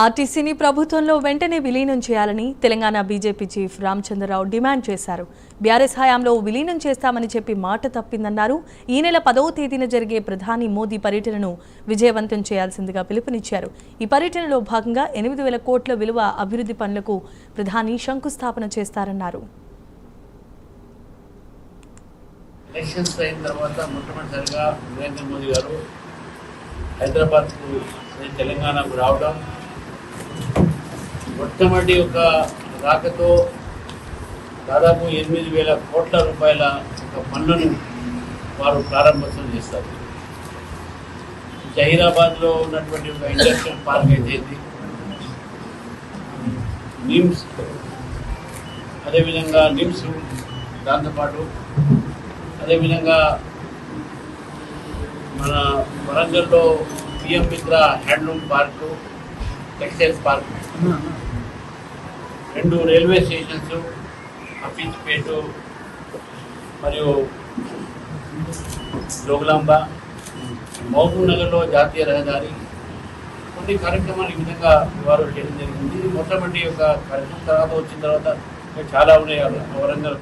ఆర్టీసీని ప్రభుత్వంలో వెంటనే విలీనం చేయాలని Telangana BJP chief Ramachandra Rao demand చేశారు. బీఆర్ఎస్ హయాంలో విలీనం చేస్తామని చెప్పి మాట తప్పిందన్నారు. ఈ నెల 10వ తేదీన జరిగే ప్రధాని మోదీ పర్యటనను విజయవంతం చేయాల్సిందిగా పిలుపునిచ్చారు. ఈ పర్యటనలో భాగంగా 8,000 కోట్ల విలువ అభివృద్ధి పనులకు ప్రధాని శంకుస్థాపన చేస్తారన్నారు. ఎలక్షన్స్ అయిన తర్వాత మొట్టమొదటిసారిగా నరేంద్ర మోదీ గారు హైదరాబాద్కు తెలంగాణకు రావడం, మొట్టమొదటి ఒక రాకతో దాదాపు 8,000 కోట్ల రూపాయల ఒక పన్నును వారు ప్రారంభోత్సవం చేస్తారు. జహీరాబాద్లో ఉన్నటువంటి ఒక ఇండస్ట్రియల్ పార్క్ అయితే నిమ్స్, అదేవిధంగా నిమ్స్ దాంతోపాటు అదేవిధంగా మన వరంగల్లో PM Mitra handloom park, textiles park, 2 railway stations, Hafeezpet మరియు జోగులాంబ, మహబూబ్ నగర్లో జాతీయ రహదారి, కొన్ని కార్యక్రమాలు ఈ విధంగా వారు చేయడం జరిగింది. ఇది మొట్టమొదటి ఒక కార్యక్రమం. తర్వాత వచ్చిన తర్వాత చాలా ఉన్నాయి. వరంగల్